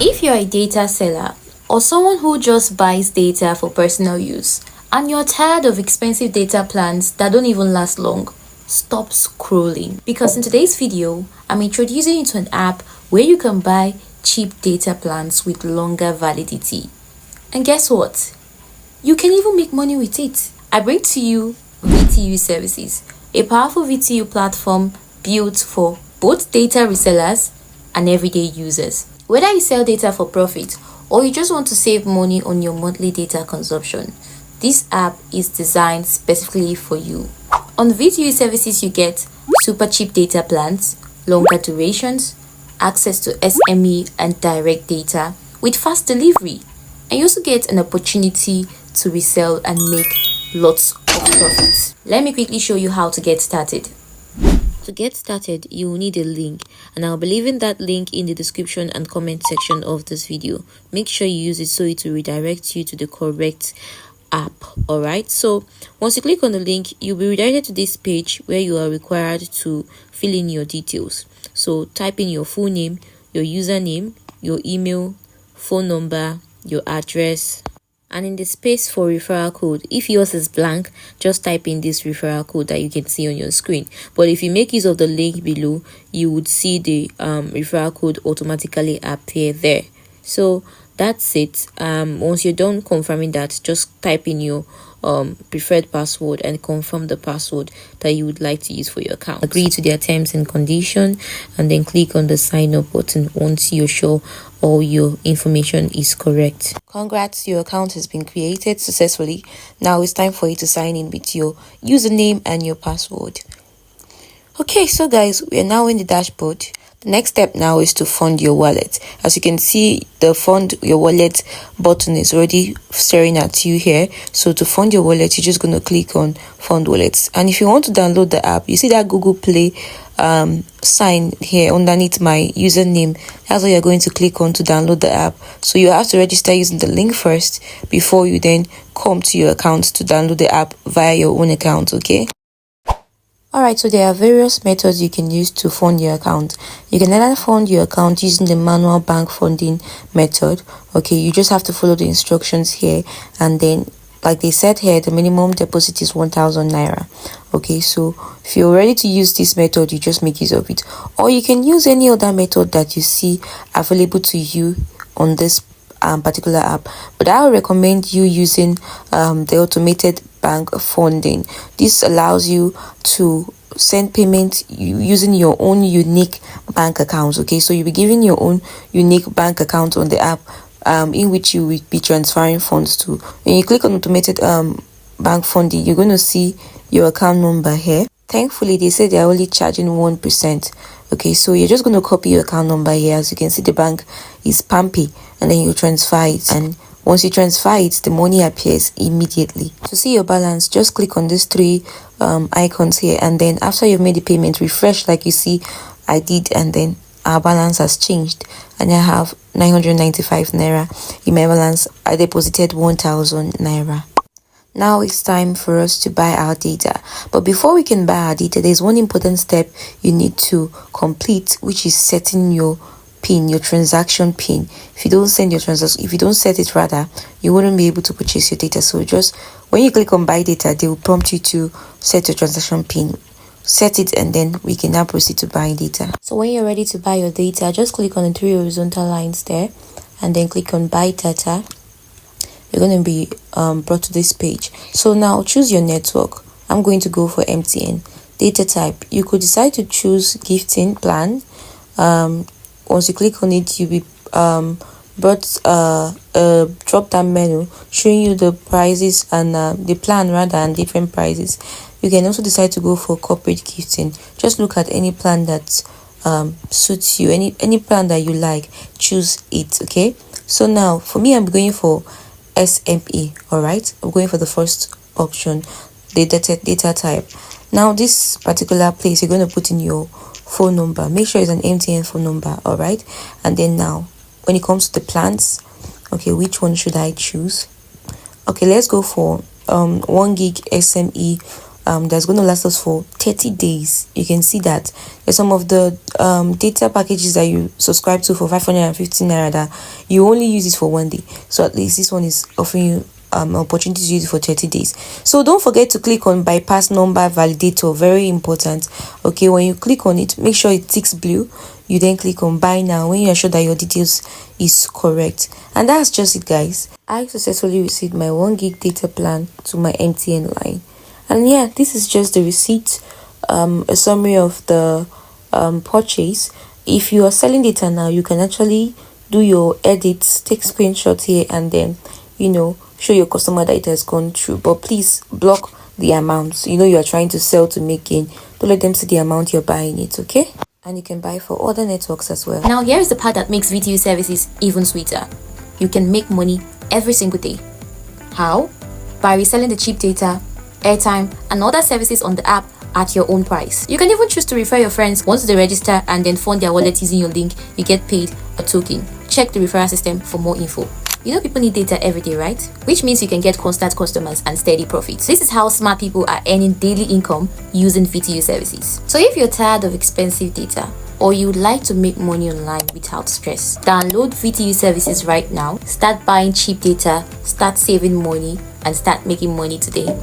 If you're a data seller or someone who just buys data for personal use and you're tired of expensive data plans that don't even last long, stop scrolling, because in today's video I'm introducing you to an app where you can buy cheap data plans with longer validity. And guess what? You can even make money with it. I bring to you VTU Services, a powerful VTU platform built for both data resellers and everyday users. Whether you sell data for profit or you just want to save money on your monthly data consumption, this app is designed specifically for you. On VTU Services, you get super cheap data plans, longer durations, access to SME and direct data with fast delivery, and you also get an opportunity to resell and make lots of profits. Let me quickly show you how to get started. To get started, you will need a link, and I'll be leaving that link in the description and comment section of this video. Make sure you use it so it will redirect you to the correct app. Alright, so once you click on the link, you'll be redirected to this page where you are required to fill in your details. So type in your full name, your username, your email, phone number, your address, and in the space for referral code, if yours is blank, just type in this referral code that you can see on your screen. But if you make use of the link below, you would see the referral code automatically appear there. So that's it. Once you're done confirming that, just type in your preferred password and confirm the password that you would like to use for your account. Agree to their terms and condition, and then click on the sign up button once you're sure all your information is correct. Congrats, your account has been created successfully. Now it's time for you to sign in with your username and your password. Okay, so guys, we are now in the dashboard. The next step now is to fund your wallet. As you can see, the fund your wallet button is already staring at you here. So to fund your wallet, you're just going to click on fund wallets. And if you want to download the app, you see that Google Play sign here underneath my username. That's what you're going to click on to download the app. So you have to register using the link first before you then come to your account to download the app via your own account. Okay. Alright, so there are various methods you can use to fund your account. You can either fund your account using the manual bank funding method. Okay, you just have to follow the instructions here, and then like they said here, the minimum deposit is 1,000 naira. Okay, so if you're ready to use this method, you just make use of it. Or you can use any other method that you see available to you on this particular app, but I would recommend you using the automated bank funding. This allows you to send payment using your own unique bank account. Okay, so you'll be giving your own unique bank account on the app in which you will be transferring funds to. When you click on automated bank funding, you're going to see your account number here. Thankfully, they say they're only charging 1%. Okay, so you're just going to copy your account number here. As you can see, the bank is Pampy, and then you transfer it. And once you transfer it, the money appears immediately. To see your balance, just click on these three icons here, and then after you've made the payment, refresh like you see I did, and then our balance has changed, and I have 995 naira in my balance. I deposited 1,000 naira. Now it's time for us to buy our data. But before we can buy our data, there's one important step you need to complete, which is setting your PIN, your transaction PIN. If you don't send your transaction, if you don't set it rather, you wouldn't be able to purchase your data. So just when you click on buy data, they will prompt you to set your transaction PIN. Set it, and then we can now proceed to buy data. So when you're ready to buy your data, just click on the three horizontal lines there, and then click on buy data. You're going to be brought to this page. So now choose your network. I'm going to go for MTN. Data type, you could decide to choose gifting plan. Once you click on it, you'll be brought a drop down menu showing you the prices and the plan rather, and different prices. You can also decide to go for corporate gifting. Just look at any plan that suits you, any plan that you like, choose it. Okay, so now for me, I'm going for SME. All right, I'm going for the first option, the data type. Now this particular place, you're going to put in your phone number. Make sure it's an MTN phone number. All right, and then now when it comes to the plans, okay, which one should I choose? Okay, let's go for 1 gig SME that's going to last us for 30 days. You can see that there's some of the data packages that you subscribe to for 550 naira that you only use it for 1 day. So at least this one is offering you an opportunity to use it for 30 days. So don't forget to click on bypass number validator. Very important. Okay, when you click on it, make sure it ticks blue. You then click on buy now when you are sure that your details is correct. And that's just it, guys. I successfully received my 1 gig data plan to my MTN line. And yeah, this is just the receipt, a summary of the purchase. If you are selling data now, you can actually do your edits, take screenshots here, and then show your customer that it has gone through. But please block the amounts. You are trying to sell to make gain. Don't let them see the amount you're buying it, okay? And you can buy for other networks as well. Now here is the part that makes VTU services even sweeter. You can make money every single day. How? By reselling the cheap data, airtime, and other services on the app at your own price. You can even choose to refer your friends. Once they register and then fund their wallet using your link, you get paid a token. Check the referral system for more info. People need data every day, right? Which means you can get constant customers and steady profits. This is how smart people are earning daily income using VTU services. So if you're tired of expensive data, or you would like to make money online without stress, download VTU services right now. Start buying cheap data, start saving money, and start making money today.